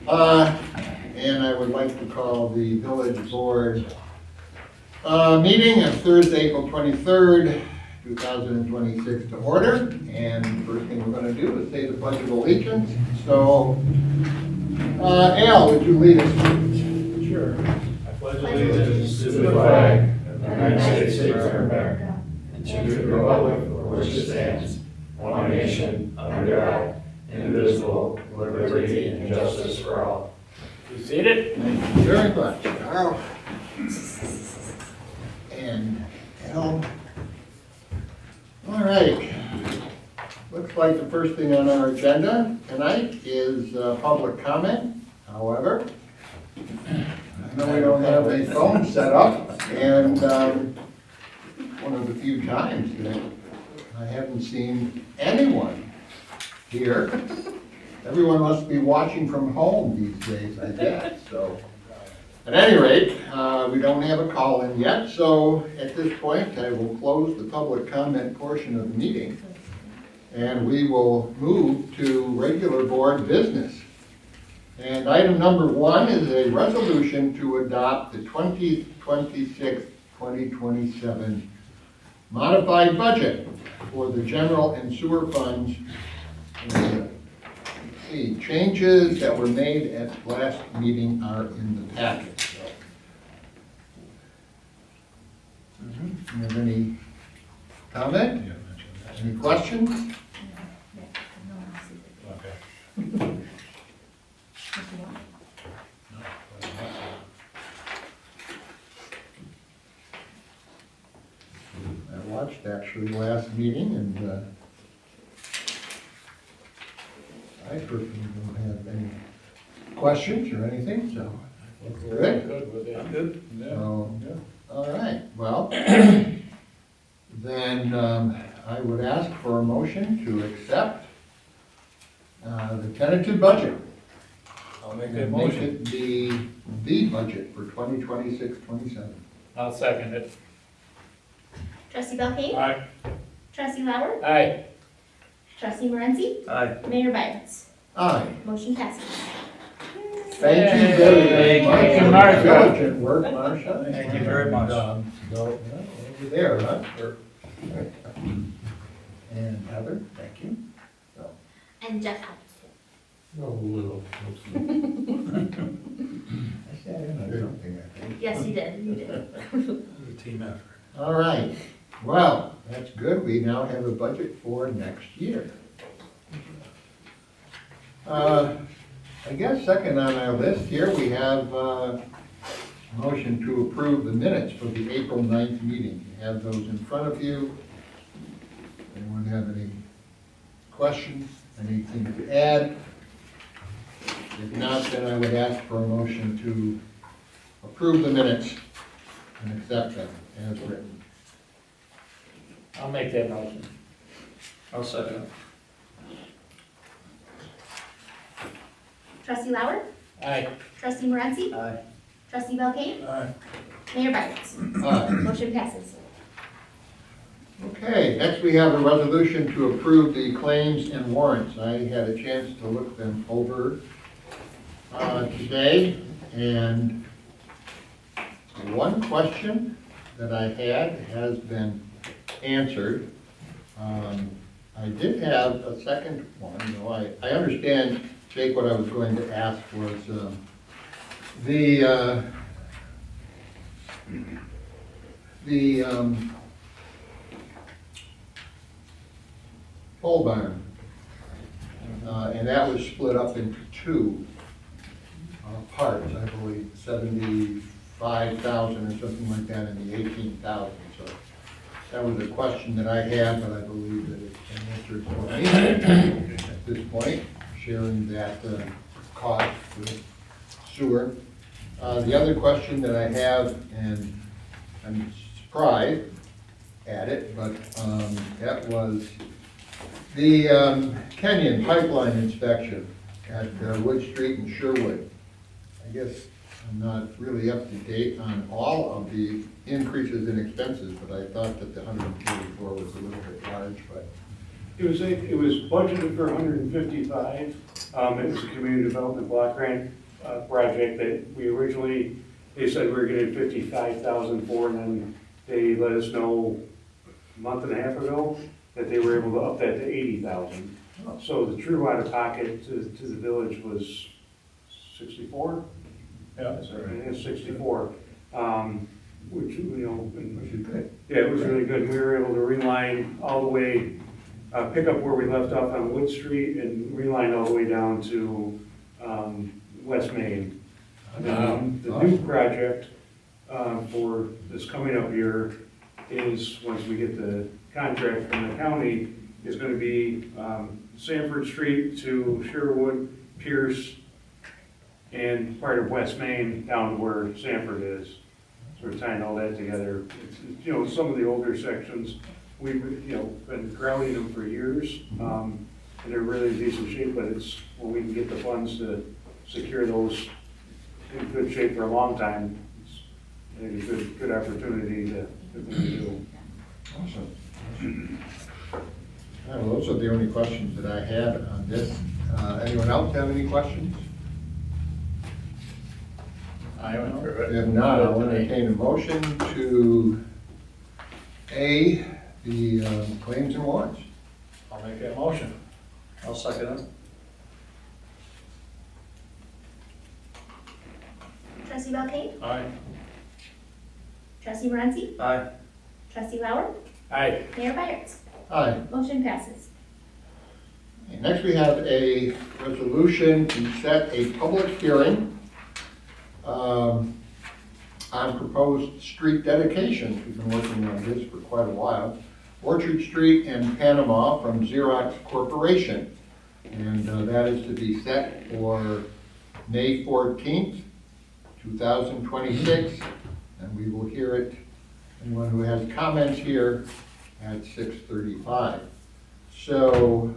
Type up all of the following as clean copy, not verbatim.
And I would like to call the village board meeting of Thursday, April 23rd, 2026 to order. And first thing we're going to do is say the Pledge of Allegiance. So, Al, would you lead us, please? Sure. I pledge allegiance to the flag of the United States of America and to the republic for which it stands, one nation, under God, indivisible, with liberty and justice for all. You seated? Thank you very much, Carl. And Al. All right. Looks like the first thing on our agenda tonight is public comment. However, I know we don't have a phone set up, and one of the few times that I haven't seen anyone here. Everyone must be watching from home these days, I guess, so. At any rate, we don't have a call-in yet, so at this point, I will close the public comment portion of the meeting, and we will move to regular board business. And item number 1 is a resolution to adopt the 2026-2027 modified budget for the general and sewer funds. The changes that were made at last meeting are in the packet. So. Do you have any comment? Any questions? Okay. I watched actually last meeting, and I personally don't have any questions or anything, so. Good? Good with it. I'm good. Yeah. So, Yeah. all right, well, then I would ask for a motion to accept the tentative budget. I'll make And that make motion. it the budget for 2026-27. I'll second it. Trustee Belkane? Aye. Trustee Lauer? Aye. Trustee Morenzi? Aye. Mayor Byers? Aye. Motion passes. Thank you very, very much. Thank you, for Marcia. your Diligent work, Marcia. Thank you very much. Go over there, huh? And Heather, thank you. And Jeff. Oh, little. I sat in on something, I think. Yes, you did, you did. A team effort. All right, well, that's good. We now have a budget for next year. I guess second on our list here, we have a motion to approve the minutes for the April 9th meeting. You have those in front of you. Anyone have any questions, anything to add? If not, then I would ask for a motion to approve the minutes and accept them as written. I'll make that motion. I'll second. Trustee Lauer? Aye. Trustee Morenzi? Aye. Trustee Belkane? Aye. Mayor Byers? Aye. Motion passes. Okay, next we have a resolution to approve the claims and warrants. I had a chance to look them over today, and one question that I had has been answered. I did have a second one, though I understand, Jake, what I was going to ask was the pole barn, and that was split up into two parts, I believe, 75,000 or something like that, and the 18,000. So that was a question that I had, but I believe that it's been answered for me at this point, sharing that cost with sewer. The other question that I have, and I'm surprised at it, but that was the Kenyon pipeline inspection at Wood Street and Sherwood. I guess I'm not really up to date on all of the increases in expenses, but I thought that the 144 was a little bit large, but It was budgeted for 155. It was a community development block grant project that we originally, they said we were getting 55,000 for, and then they let us know a month and a half ago that they were able to up that to 80,000. So the true out of pocket to the village was 64? Yeah, that's all right. It's 64, which, you know, Which is good. yeah, it was really good. We were able to reline all the way, pick up where we left off on Wood Street and reline all the way down to West Main. And then the new project for this coming up year is, once we get the contract from the county, is gonna be Sanford Street to Sherwood, Pierce, and part of West Main down to where Sanford is. So we're tying all that together. It's, you know, some of the older sections, we've, you know, been grouting them for years, and they're really in decent shape, but it's, when we can get the funds to secure those in good shape for a long time, it's, I think, a good opportunity to do. Awesome. Well, those are the only questions that I had on this. Anyone else have any questions? I went through it. If not, I'll entertain a motion to A, the claims and warrants. I'll make that motion. I'll second it. Trustee Belkane? Aye. Trustee Morenzi? Aye. Trustee Lauer? Aye. Mayor Byers? Aye. Motion passes. Okay, next we have a resolution to set a public hearing on proposed street dedications. We've been working on this for quite a while. Orchard Street and Panama from Xerox Corporation. And that is to be set for May 14th, 2026. And we will hear it, anyone who has comments here, at 6:35. So,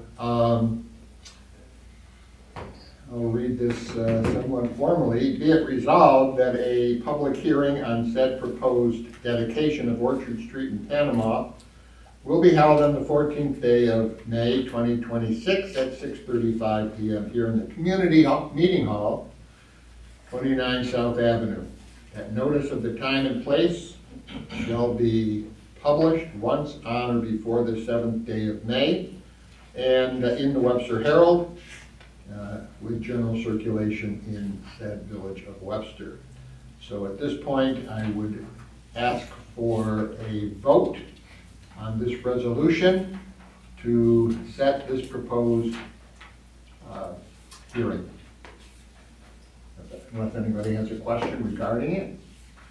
I'll read this somewhat formally. Be it resolved that a public hearing on said proposed dedication of Orchard Street in Panama will be held on the 14th day of May 2026 at 6:35 PM here in the Community Meeting Hall, 29 South Avenue. That notice of the time and place shall be published once on or before the 7th day of May, and in the Webster Herald, with general circulation in said village of Webster. So at this point, I would ask for a vote on this resolution to set this proposed hearing. Unless anybody has a question regarding it,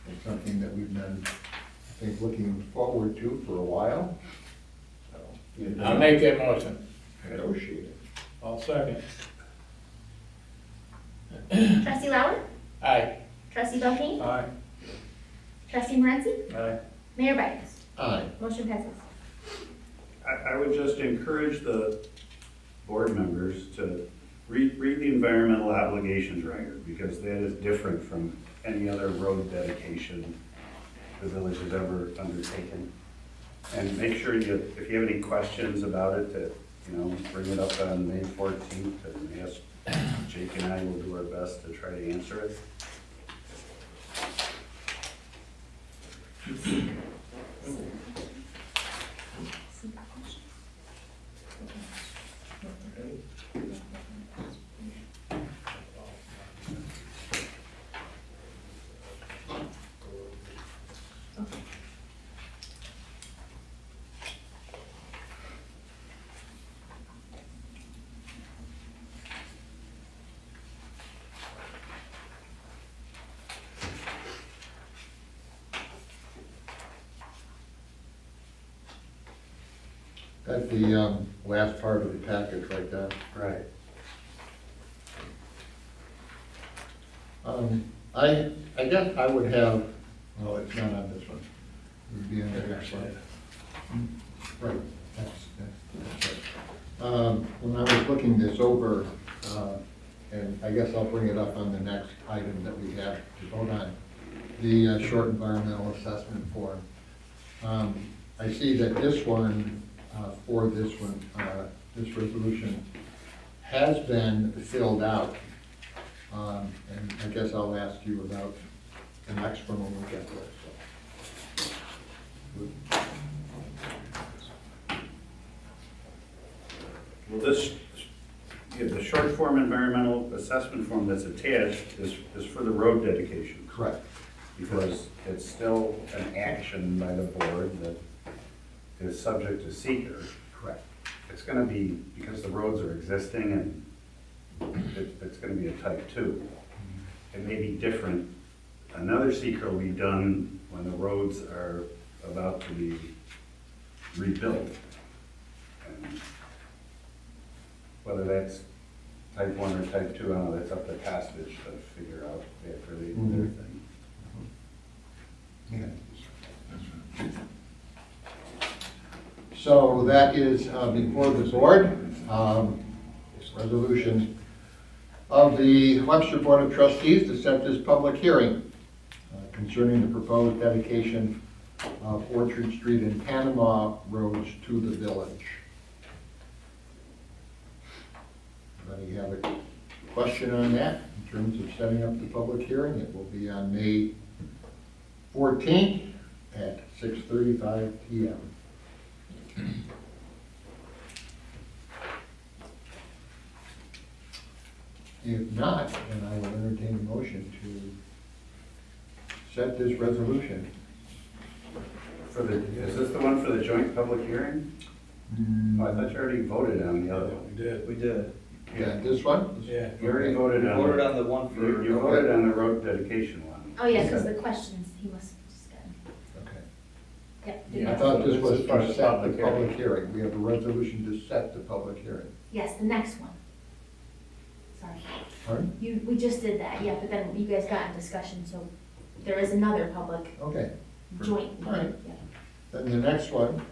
it's something that we've been, I think, looking forward to for a while. So, I'll make that motion. negotiate it. I'll second. Trustee Lauer? Aye. Trustee Belkane? Aye. Trustee Morenzi? Aye. Mayor Byers? Aye. Motion passes. I would just encourage the board members to read the environmental obligations rider, because that is different from any other road dedication the village has ever undertaken. And make sure you, if you have any questions about it, that, you know, bring it up on May 14th, and ask, Jake and I will do our best to try to answer it. That's the last part of the package right there. Right. I guess I would have, well, it's not on this one. It would be on the next one. Right, that's right. When I was looking this over, and I guess I'll bring it up on the next item that we have to vote on, the short environmental assessment form. I see that this one for this one, this resolution has been filled out. And I guess I'll ask you about the next one when we get there, so. Well, this, yeah, the short form environmental assessment form that's attached is for the road dedication. Correct. Because it's still an action by the board that is subject to seeker. Correct. It's gonna be, because the roads are existing and it's gonna be a type 2. It may be different. Another seeker will be done when the roads are about to be rebuilt. And whether that's type 1 or type 2, I don't know, that's up to Costage to figure out after they do their thing. So that is before the board, resolution of the Webster Board of Trustees to set this public hearing concerning the proposed dedication of Orchard Street and Panama roads to the village. Anybody have a question on that in terms of setting up the public hearing? It will be on May 14th at 6:35 p.m. If not, then I will entertain a motion to set this resolution. Is this the one for the joint public hearing? Oh, I thought you already voted on the other one. We did. Yeah, this one? Yeah. You already voted on. Voted on the one for. You voted on the road dedication one. Oh, yeah, because the questions, he must just get. Okay. Yep. Yeah. I thought this was This is for to the set the public hearing. public hearing. We have a resolution to set the public hearing. Yes, the next one. Sorry. Pardon? We just did that, yeah, but then you guys got in discussion, so there is another public Okay. joint All right. one. Yeah. Then the next one,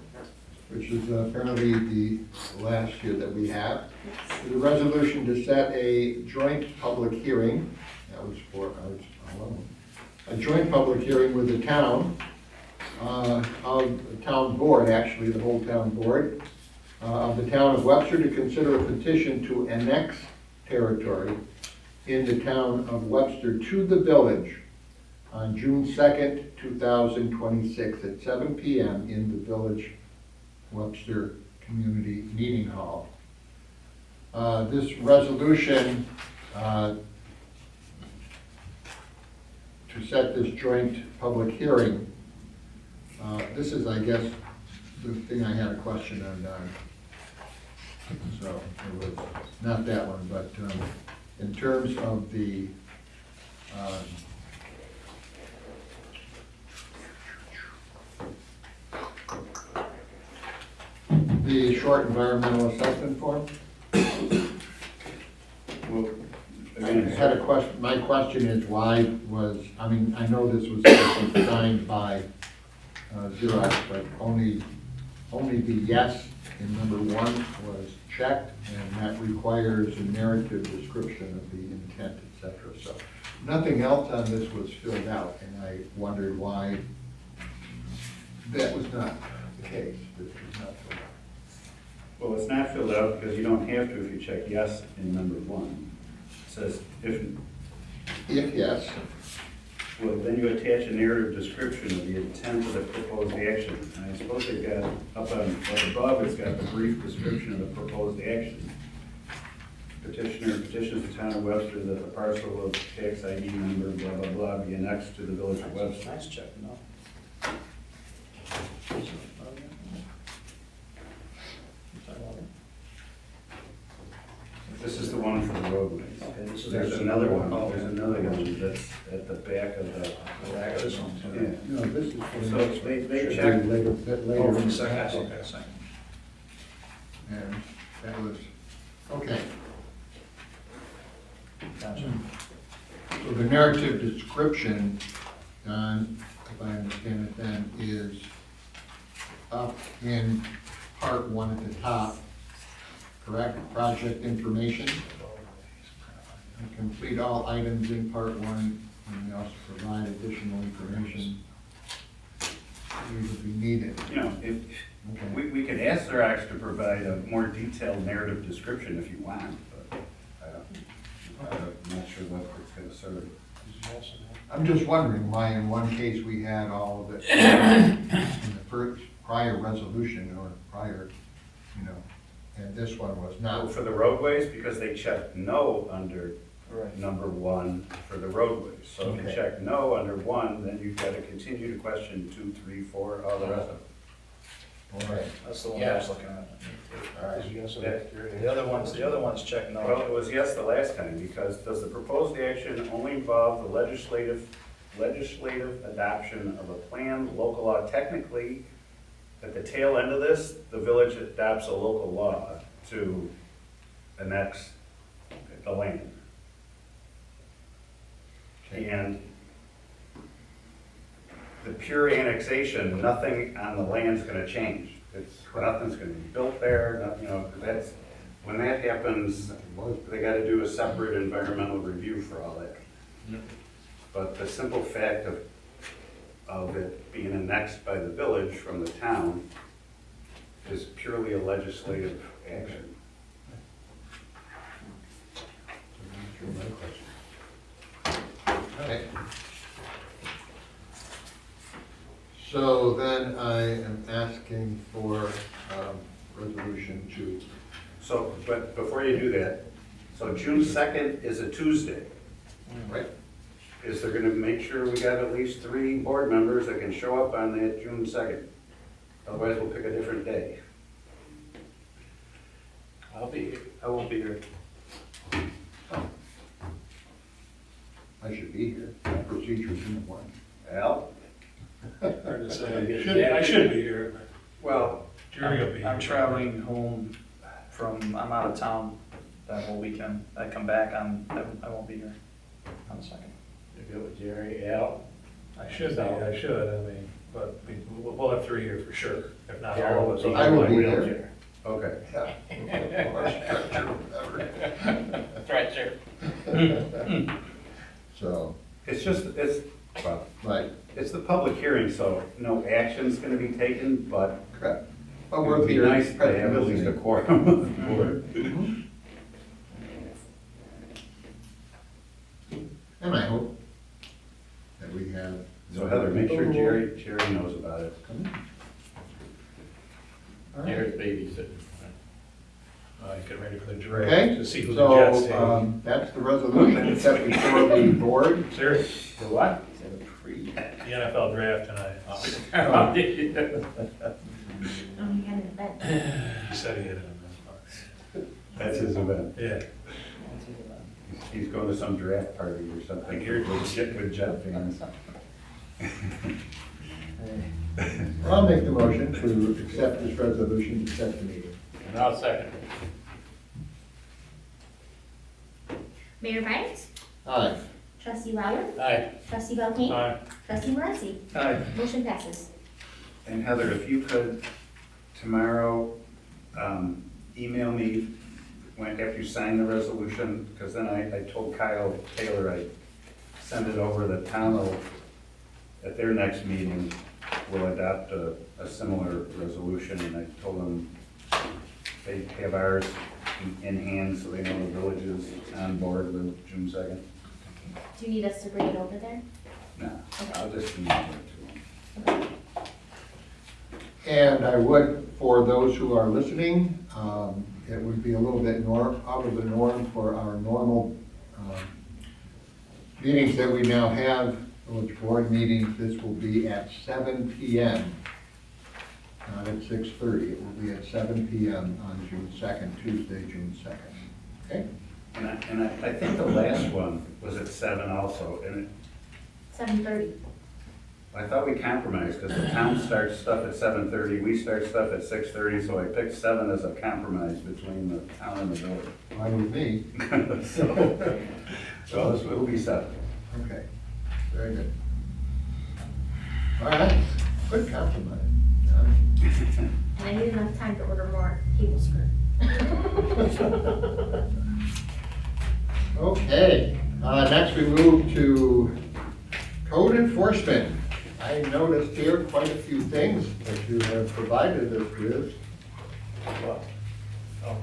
which is apparently the last year that we have, Yes. is a resolution to set a joint public hearing. That was for, a joint public hearing with the town, of the town board, actually, the whole town board, of the town of Webster to consider a petition to annex territory in the town of Webster to the village on June 2nd, 2026 at 7 p.m. in the Village Webster Community Meeting Hall. This resolution to set this joint public hearing, this is, I guess, the thing I had a question on. So it was not that one, but in terms of the short environmental assessment form. Well, I again, had a question, my question is why was, I mean, I know this was designed by Xerox, but only the yes in number 1 was checked, and that requires a narrative description of the intent, et cetera. So nothing else on this was filled out, and I wondered why that was not the case. This was not filled out. well, it's not filled out because you don't have to if you check yes in number 1. It says if, If yes, well, then you attach a narrative description of the intent of the proposed action. And I suppose they've got, up above, it's got the brief description of the proposed action. Petitioner petitions the town of Webster that the parcel of tax ID number blah, blah, blah be annexed to the village of Webster. Nice check, no? This is the one for the roadways. Okay, this is. There's another one, Oh, there's another one that's at the back of the, The back of this one. yeah. no, this is for the So next one. they Should be checked, later, bit Oh, later. from the second, okay, second. And that was, okay. Gotcha. So the narrative description, Don, if I understand it then, is up in part 1 at the top, correct? Project information. And complete all items in part 1, and we also provide additional information would be needed. You know, if, Okay. we could ask Xerox to provide a more detailed narrative description if you want, but I'm not sure what it's gonna serve. I'm just wondering why in one case we had all of it in the first prior resolution or prior, you know, and this one was Now, not. for the roadways, because they checked no under Right. number one for the roadways. So if you Okay. check no under one, then you've got to continue to question 2, 3, 4, all the rest of them. All right, That's the one I was looking at. all right. The other ones check no. Well, it was yes the last time, because does the proposed action only involve the legislative adoption of a plan, local law? Technically, at the tail end of this, the village adopts a local law to annex the land. And the pure annexation, nothing on the land's gonna change. Nothing's gonna be built there, you know, that's, when that happens, they gotta do a separate environmental review for all that. But the simple fact of it being annexed by the village from the town is purely a legislative action. Okay. So then I am asking for resolution to, So, but before you do that, so June 2nd is a Tuesday. right? Is they're gonna make sure we got at least 3 board members that can show up on that June 2nd. Otherwise, we'll pick a different day. I won't be here. I should be here. Procedures in one. Al? Hard to say. Should- Yeah, I should be here. Well, Jerry will be here. I'm traveling home I'm out of town that whole weekend. I come back I won't be here on the 2nd. You're good with Jerry, Al? I should, I mean, but we'll have 3 here for sure, if not all of us. I will be there. okay. That's right, sir. So, Well, right, it's the public hearing, so no action's gonna be taken, but correct. But it we're would be here. nice to have at least a quorum of the board. And I hope that we have. So Heather, make sure Jerry knows about it. All right. Jared's babysitting. Get ready for the Okay, draft, to see who the Jets take. so, that's the resolution set before the board. Sir, For what? the NFL draft tonight. Oh, you had an event. He said he had it. That's his event. Yeah. He's going to some draft party or something. I hear it. With Jet fans. Well, I'll make the motion to accept this resolution to set the meeting. And I'll second. Mayor Byers, Aye. trustee Lauer, Aye. trustee Belkane, Aye. trustee Morenzi. Aye. Motion passes. And Heather, if you could, tomorrow, email me after you sign the resolution, because then I told Kyle Taylor I'd send it over, the town will, at their next meeting, will adopt a similar resolution, and I told them they have ours in hand, so they know the village is on board with June 2nd. Do you need us to bring it over there? No, I'll just email it to them. Okay. And I would, for those who are listening, it would be a little bit out of the norm for our normal meetings that we now have, village board meetings. This will be at 7 PM, not at 6:30. It will be at 7 PM on June 2nd, Tuesday, June 2nd. Okay? And I think the last one was at 7 also, and 7:30. I thought we compromised, because the town starts stuff at 7:30, we start stuff at 6:30, so I picked 7 as a compromise between the town and the village. Fine with me. So this will be 7. Okay, very good. All right, good compromise. And I need enough time to order more table skirt. Okay, next we move to code enforcement. I noticed here quite a few things that you have provided us with. Well, oh,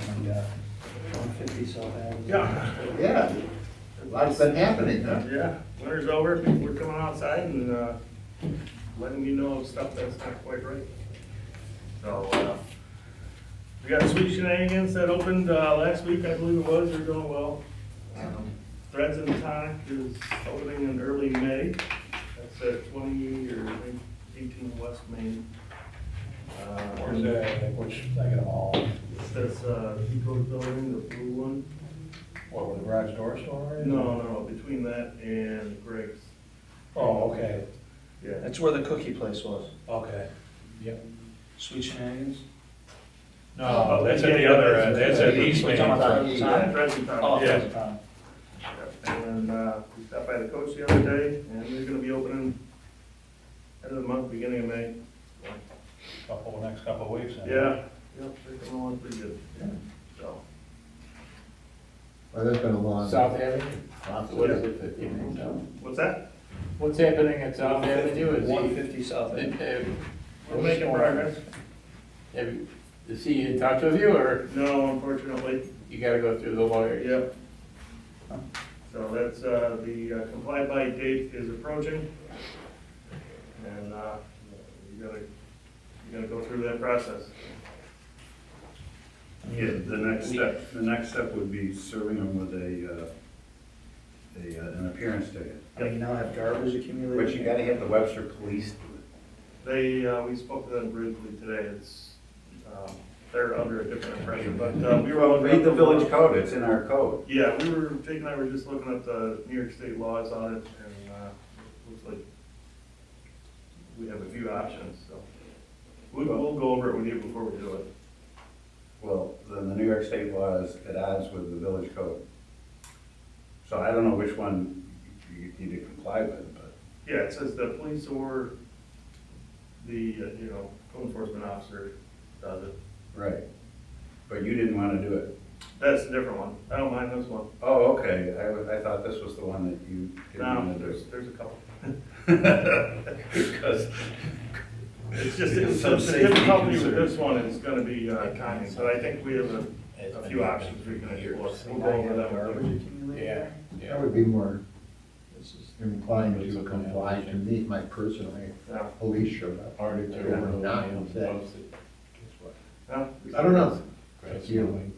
And, 150 South Avenue. Yeah. Yeah, lots been happening, huh? Yeah, winter's over, people are coming outside and, letting you know of stuff that's not quite right. So, we got Sweet Shenanigans that opened, last week, I believe it was, they're doing well. Threads and Tonic is opening in early May, that's at 20 or 18 West Main. where's that, which, I get them all, That's, Eco's building, the blue one. what, with the garage door store? No, between that and Greg's. Oh, okay, Yeah. That's where the cookie place was. okay, yep. Sweet Shenanigans? No, that's at the other end, that's at East Main. We're talking about the Yeah. time? Threads and Tonic. Oh, Yeah. that's the time. And we stopped by the coach the other day, and they're gonna be opening end of the month, beginning of May. Next couple of weeks. then. Yeah, yep, they're coming along pretty good. So, Well, that's been a long. South Avenue? Lots What of- is it, what's that? what's happening at South Avenue? Is he, 150 South Avenue. We're making progress. is he in touch with you, or No, unfortunately, you gotta go through the lawyer? yep. So that's, the comply by date is approaching. And, you gotta go through that process. Yeah, the next step would be serving them with an appearance ticket. They now have garbage accumulated. But you gotta have the Webster Police do it. They, we spoke to them briefly today, it's, they're under a different impression, but, we were. Well, read the village code, it's in our code. Yeah, Jake and I were just looking at the New York State laws on it, and, looks like we have a few options, so. We'll go over it with you before we do it. Well, then the New York State law is at odds with the village code. So I don't know which one you need to comply with, but. Yeah, it says the police or the, code enforcement officer does it. Right. But you didn't wanna do it. That's a different one, I don't mind this one. Oh, okay, I thought this was the one that you didn't No, wanna do. there's a couple. Because. It's just, Some the safety difficulty with concerns. this one is gonna be, timing, but I think we have a few options we can explore. We'll go over them. Yeah, I yeah. would be more This is inclined to comply to meet my personal Yeah. police showed up. Already They took were over the not mail, upset. posted. Guess what? No? I don't know. That's You. going.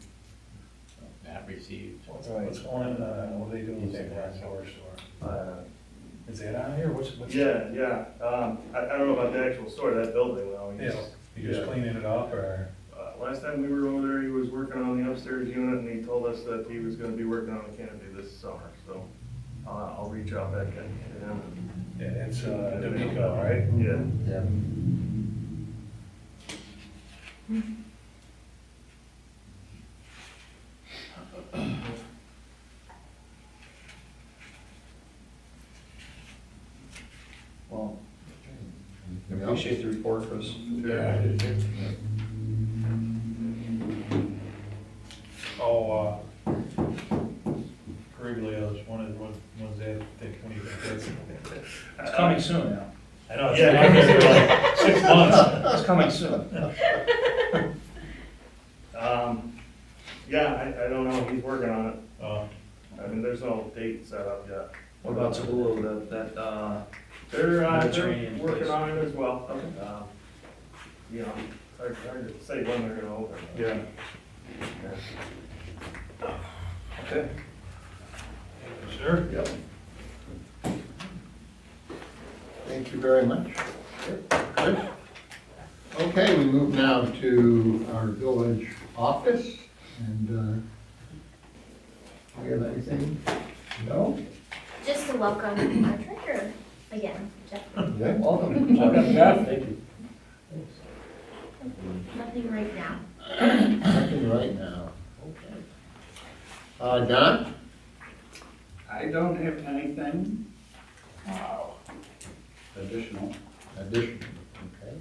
Not received. What's going on, what are they doing with the garage door store? Is that on here, what's? Yeah. I don't know about the actual store, that building though. Yeah, you just cleaning it up, or? Last time we were over there, he was working on the upstairs unit, and he told us that he was gonna be working on the canopy this summer, so, I'll reach out back to him. Yeah, it's, D'Amico, right? Yeah. Yeah. Well, Anything else? appreciate the report, Chris. Yeah, I did too. Oh, Griglios, when's that, when you think that's? It's coming soon now. I know, it's Yeah. been here like 6 months. It's coming soon. Yeah, I don't know, he's working on it. Oh, I mean, there's no date set up yet. What about Tabula, They're Mediterranean working place. on it as well. Okay. Hard to say when they're gonna open. yeah. okay. Sure? Yep. Thank you very much. Good. Okay, we move now to our village office, and, do we have anything? No? Just to welcome our treasurer again, Jeff. Yeah. Welcome, welcome, Jeff. Thank you. Nothing right now. Nothing right now. Okay. Don? I don't have anything Wow. additional. Addition, okay.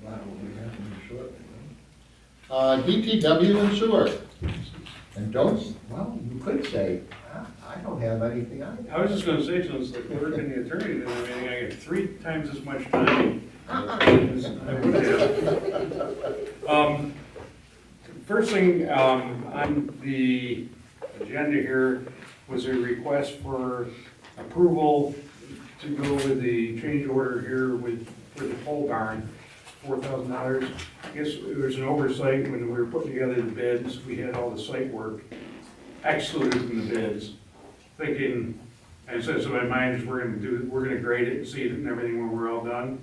Wow, we have them short. DPW and sewer. And don't, well, you could say, I I don't have anything on it. I was just gonna say, since the clerk and the attorney did everything, I get 3 times as much time as I would have. First thing, on the agenda here was a request for approval to go with the change order here for the pole barn, $4,000. I guess there was an oversight when we were putting together the bids, we had all the site work excluded from the bids, thinking, and so in my mind is we're gonna grade it and seed it and everything when we're all done.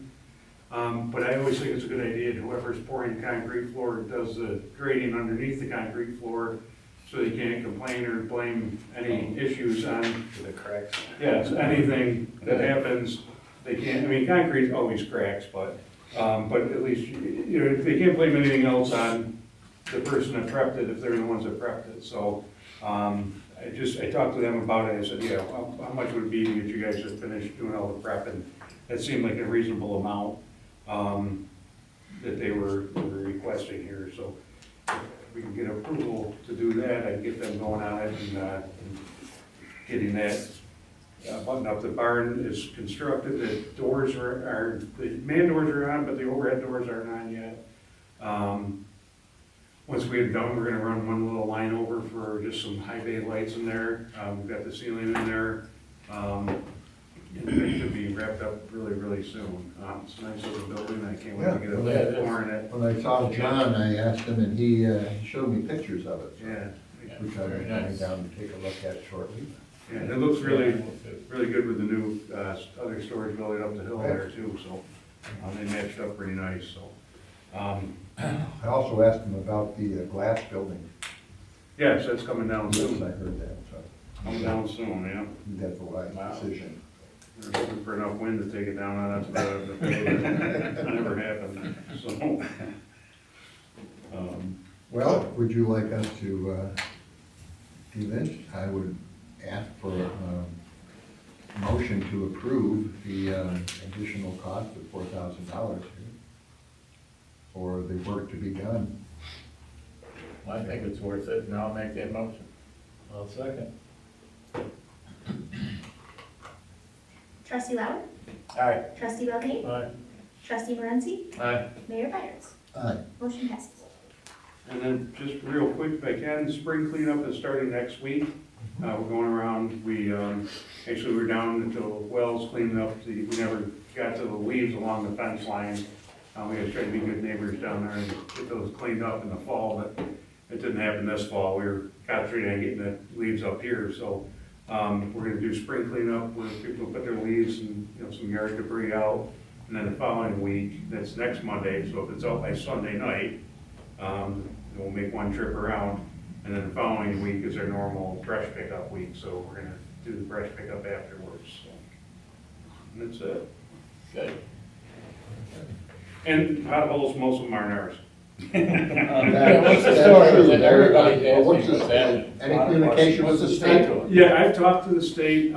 But I always think it's a good idea, whoever's pouring the concrete floor does the grading underneath the concrete floor, so they can't complain or blame any issues on, The cracks. yes, anything that happens, they can't, I mean, concrete always cracks, but at least, you know, they can't blame anything else on the person that prepped it, if they're the ones that prepped it, so, I talked to them about it, I said, yeah, how much would it be to get you guys to finish doing all the prep, and that seemed like a reasonable amount, that they were requesting here, so if we can get approval to do that, I'd get them going on it and getting that buttoned up. The barn is constructed, the doors the man doors are on, but the overhead doors aren't on yet. Once we get done, we're gonna run one little line over for just some high bay lights in there. We've got the ceiling in there. And it should be wrapped up really, really soon. It's a nice little building, I can't wait to get Yeah, a floor in it. When I saw John, I asked him, and he showed me pictures of it, Yeah, which I'm Very coming nice. down to take a look at shortly. yeah, and it looks really, really good with the new, other storage building up the hill there too, so, they matched up pretty nice, so. I also asked him about the glass building. Yes, that's coming down Yes, I soon, heard that, so coming down soon, yeah. that's a wise decision. We're looking for enough wind to take it down on us, but it never happened, so. Well, would you like us to do this? I would ask for a motion to approve the additional cost of $4,000 for the work to be done. I think it's worth it, and I'll make that motion. I'll second. Trustee Lauer, Aye. trustee Belkane, Aye. trustee Morenzi, Aye. Mayor Byers. Aye. Motion passes. And then just real quick, if I can, spring cleanup is starting next week. We're going around, actually we're down to the wells cleaning up, we never got to the leaves along the fence line. We gotta try to be good neighbors down there and get those cleaned up in the fall, but it didn't happen this fall. We were concentrating on getting the leaves up here, so, we're gonna do spring cleanup where people put their leaves and, some yard debris out. And then the following week, that's next Monday, so if it's out by Sunday night, we'll make one trip around. And then the following week is our normal brush pickup week, so we're gonna do the brush pickup afterwards, so. And that's it. Good. And potholes, most of them aren't ours. Yeah, what's the That's story? true. That everybody's Well, what's asking the- what's that? Any communication with the What's state? to it? Yeah, I've talked to the state,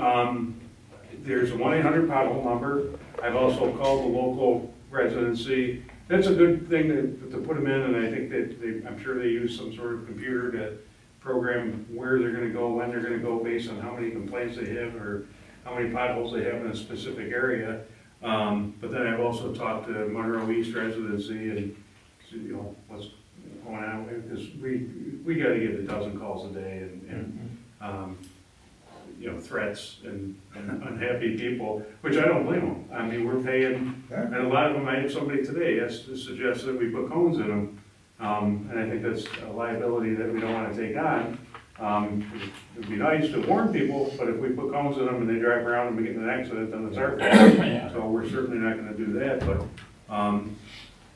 there's a 1-800 pothole number. I've also called the local residency. That's a good thing to put them in, and I think that I'm sure they use some sort of computer to program where they're gonna go, when they're gonna go, based on how many complaints they have, or how many potholes they have in a specific area. But then I've also talked to Monroe East residency, and, what's going on, because we gotta get a dozen calls a day, and threats and unhappy people, which I don't blame them. I mean, we're paying, and a lot of them, I had somebody today suggest that we put cones in them. And I think that's a liability that we don't wanna take on. It'd be nice to warn people, but if we put cones in them and they drive around and we get in an accident, then it's our fault. So we're certainly not gonna do that, but,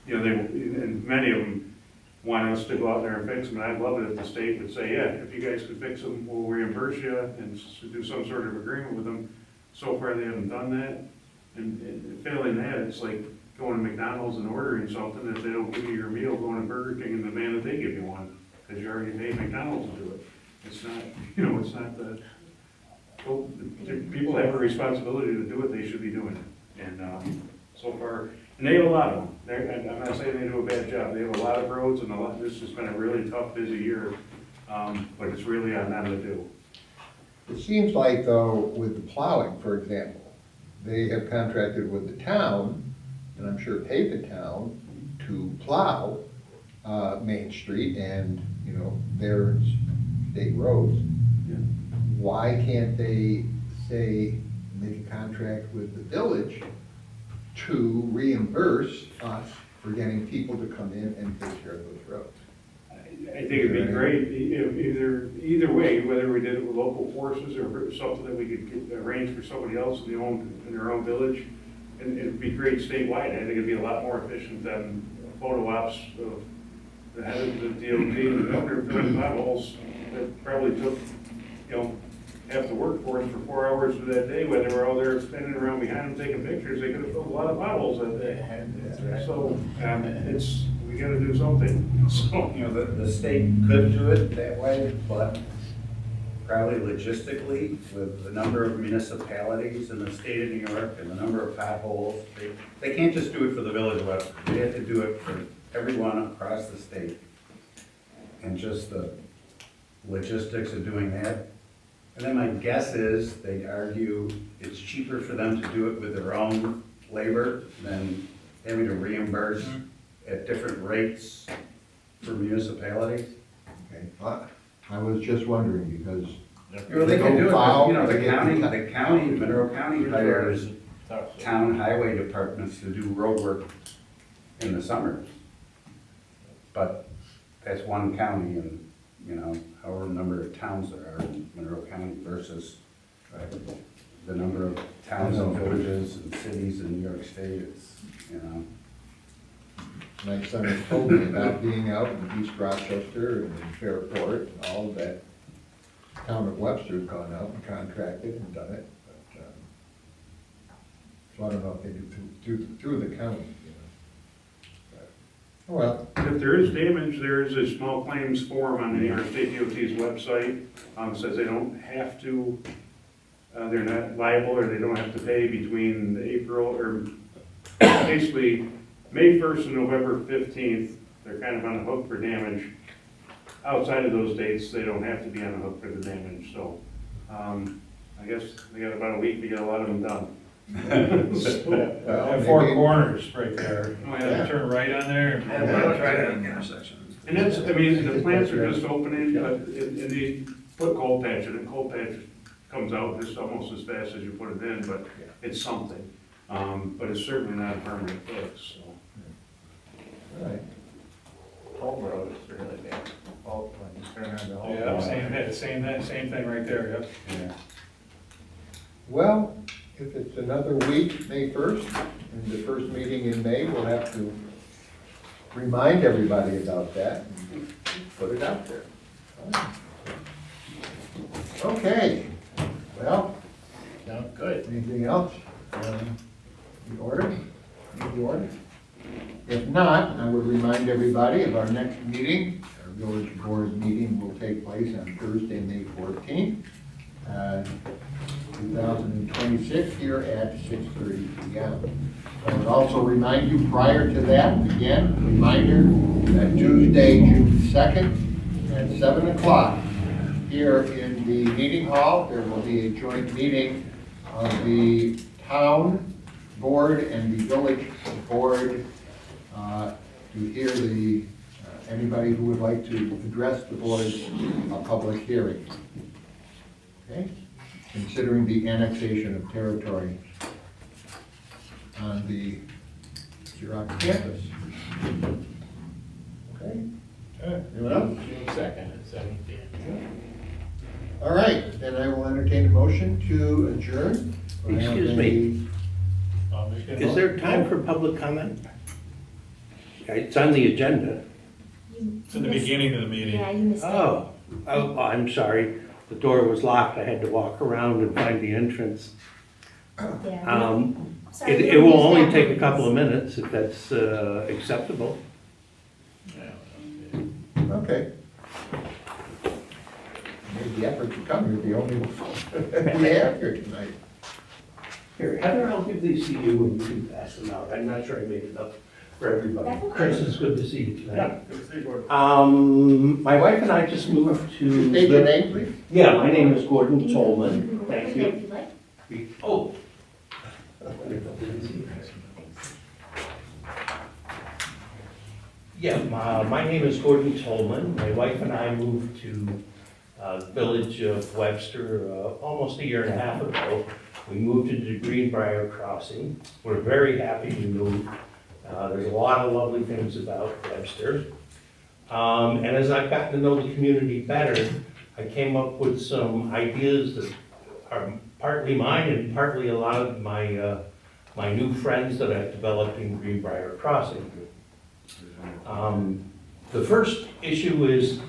and many of them want us to go out there and fix them, and I'd love it if the state would say, yeah, if you guys could fix them, we'll reimburse you and do some sort of agreement with them. So far, they haven't done that, and failing that, it's like going to McDonald's and ordering something, if they don't give you your meal, going to Burger King and demand that they give you one, because you already paid McDonald's to do it. It's not, it's not well, people have a responsibility to do it, they should be doing it, and, so far, and they have a lot of them. I'm not saying they do a bad job. They have a lot of roads and this has been a really tough, busy year. But it's really on them to do. It seems like though, with the plowing, for example, they have contracted with the town, and I'm sure paid the town to plow, Main Street and, you know, their state roads. Why can't they say, make a contract with the village to reimburse us for getting people to come in and take care of those roads? I think it'd be great, either way, whether we did it with local forces or something that we could arrange for somebody else in their own village. And it'd be great statewide. I think it'd be a lot more efficient than photo ops of the head of the DOT and the governor filling potholes that probably took, you know, half the workforce for 4 hours of that day, when they were all there standing around behind them taking pictures. They could have filled a lot of potholes that day. So, we gotta do something, so. You know, the state could do it that way, but probably logistically, with the number of municipalities in the state of New York and the number of potholes, they can't just do it for the village of Webster. They have to do it for everyone across the state. And just the logistics of doing that. And then my guess is they argue it's cheaper for them to do it with their own labor than having to reimburse at different rates for municipalities. Okay, I was just wondering because. Well, they can do it, but, you know, They the county, Monroe County hires town highway departments to do road work in the summers. But that's one county and, you know, however number of towns there are in Monroe County versus the number of towns and villages and cities in New York State, it's, you know. My son has told me about being out in East Rochester and in Fairport, and all of that. Town of Webster's gone out and contracted and done it, but, so I don't know if they do through the county, you know. But, oh, well, If there is damage, there is a small claims form on the New York State DOT's website. Says they don't have to, they're not liable or they don't have to pay between April or basically May 1st and November 15th. They're kind of on the hook for damage. Outside of those dates, they don't have to be on the hook for the damage, so, I guess they got about a week to get a lot of them done. well, At Four maybe- Corners right there. Oh, yeah. Turn right on there. And that's, I mean, the plants are just opening, but in the, put cold patch in, and cold patch comes out just almost as fast as you put it in, but it's something. But it's certainly not a permanent fix, so. All right. Home Road is really bad. All, when you turn on the whole. Yeah, same thing right there, yep. Yeah. Well, if it's another week, May 1st, and the first meeting in May, we'll have to remind everybody about that and put it out there. Okay, well, Sounds good. anything else? In order? In order? If not, I would remind everybody of our next meeting. Our village board meeting will take place on Thursday, May 14th, 2026, here at 6:30 p.m. I would also remind you prior to that, again, reminder that Tuesday, June 2nd at 7 o'clock here in the meeting hall, there will be a joint meeting of the town board and the village board to hear anybody who would like to address the board's public hearing. Okay? Considering the annexation of territory on the Xerox campus. Okay? Anyone else? June 2nd at 7 p.m. All right, then I will entertain a motion to adjourn. Excuse me. Is there time for public comment? It's on the agenda. It's in the beginning of the meeting. Yeah, you missed it. Oh, I'm sorry. The door was locked. I had to walk around and find the entrance. Yeah. Sorry, It you it don't will use only that take a one. couple of minutes if that's acceptable. Okay. Made the effort to come, you're the only one we have here tonight. Here, Heather, I'll give these to you and you can pass them out. I'm not sure I made enough for everybody. That's okay. Chris, it's good to see you tonight. Good to see you, Gordon. My wife and I just moved to. State your name, please. Yeah, my name is Gordon Tolman. Thank you. If you like. Oh. Yeah, my name is Gordon Tolman. My wife and I moved to the village of Webster almost a year and a half ago. We moved into Greenbrier Crossing. We're very happy we moved. There's a lot of lovely things about Webster. And as I've gotten to know the community better, I came up with some ideas that are partly mine and partly a lot of my new friends that I've developed in Greenbrier Crossing. The first issue is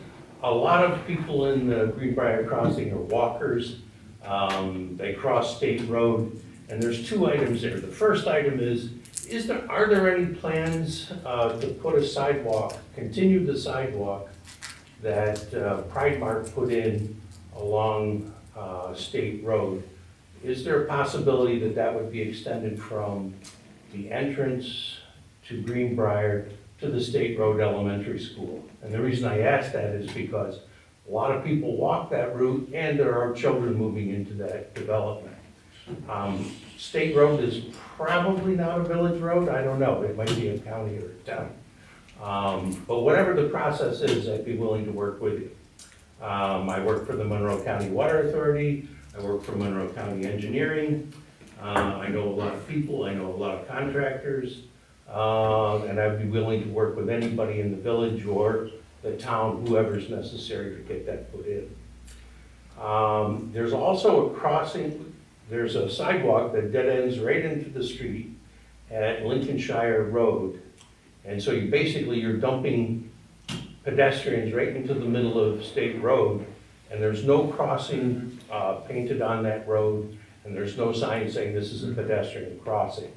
a lot of people in the Greenbrier Crossing are walkers. They cross State Road, and there's two items there. The first item are there any plans to put a sidewalk, continue the sidewalk that Pride Mark put in along State Road? Is there a possibility that that would be extended from the entrance to Greenbrier to the State Road Elementary School? And the reason I ask that is because a lot of people walk that route and there are children moving into that development. State Road is probably not a village road, I don't know, it might be a county or a town. But whatever the process is, I'd be willing to work with you. I work for the Monroe County Water Authority, I work for Monroe County Engineering, I know a lot of people, I know a lot of contractors, and I'd be willing to work with anybody in the village or the town, whoever's necessary to get that put in. There's also a crossing, there's a sidewalk that dead ends right into the street at Lincolnshire Road. And so you're dumping pedestrians right into the middle of State Road, and there's no crossing painted on that road, and there's no sign saying this is a pedestrian crossing.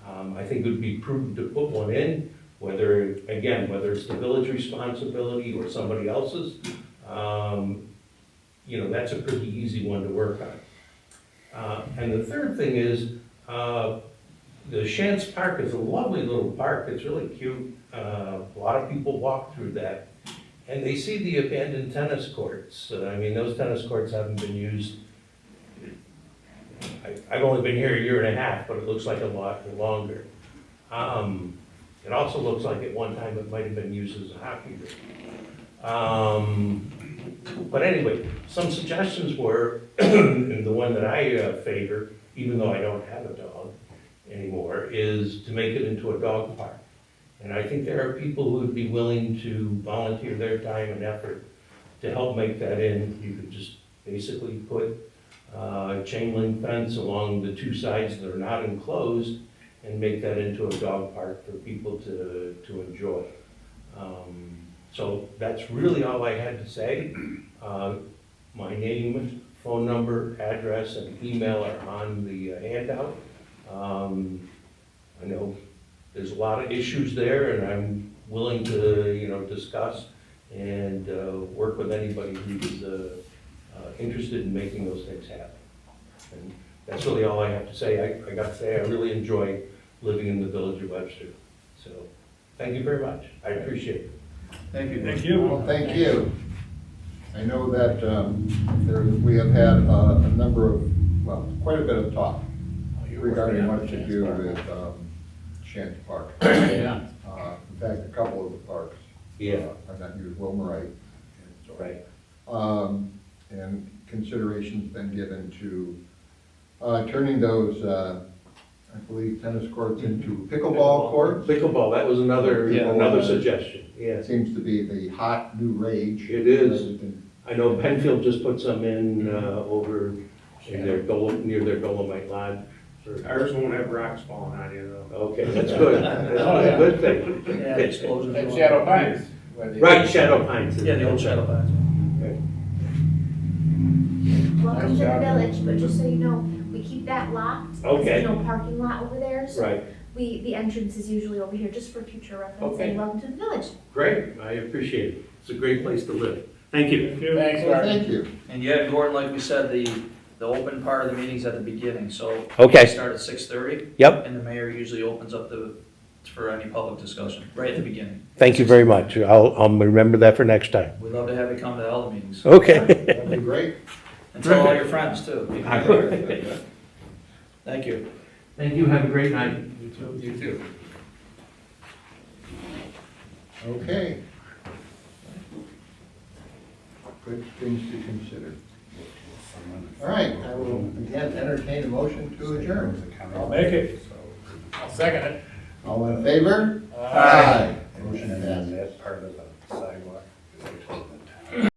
I think it would be prudent to put one in, whether it's the village responsibility or somebody else's. That's a pretty easy one to work on. And the third thing is, the Shantz Park is a lovely little park, it's really cute. A lot of people walk through that, and they see the abandoned tennis courts. Those tennis courts haven't been used. I've only been here a year and a half, but it looks like a lot longer. It also looks like at one time it might have been used as a hockey rink. But anyway, some suggestions were, and the one that I favor, even though I don't have a dog anymore, is to make it into a dog park. And I think there are people who would be willing to volunteer their time and effort to help make that in. You could just basically put a chain link fence along the two sides that are not enclosed and make that into a dog park for people to enjoy. So that's really all I had to say. My name, phone number, address, and email are on the handout. I know there's a lot of issues there, and I'm willing to, discuss and work with anybody who's interested in making those things happen. And that's really all I have to say. I got to say, I really enjoy living in the village of Webster. So, thank you very much. I appreciate it. Thank you. Thank you. Well, thank you. I know that we have had a number of, quite a bit of talk regarding what to do with Shantz Park. Yeah. In fact, a couple of the parks. Yeah. Are not used, Wilmerite. And so, Right. And consideration's been given to turning those, I believe, tennis courts into pickleball courts. Pickleball, that was another suggestion, yeah. It seems to be the hot new rage. It is. I know Penfield just put some in over in their near their Dolomite Lodge. Ours won't have rocks falling on you though. Okay, that's good. That's a good thing. Yeah, explosions. And Shadow Pines. Right, Shadow Pines. Yeah, the old Shadow Pines. Welcome to the village, but just so you know, we keep that locked. Okay. There's no parking lot over there, so Right, the entrance is usually over here, just for future reference. Okay. And welcome to the village. great, I appreciate it. It's a great place to live. Thank you. Thanks, Well, Gordon. thank you. And yeah, Gordon, like we said, the open part of the meeting's at the beginning, so. Okay. We start at 6:30. Yep. And the mayor usually opens up the for any public discussion, right at the beginning. Thank you very much. I'll remember that for next time. We'd love to have you come to all the meetings. Okay. That'd be great. And tell all your friends too. I will. Thank you. Thank you. Have a great night. You too. Okay. Good things to consider. All right, I will again entertain a motion to adjourn. I'll make it. I'll second it. All in favor? Aye. Motion And passed. then that's part of the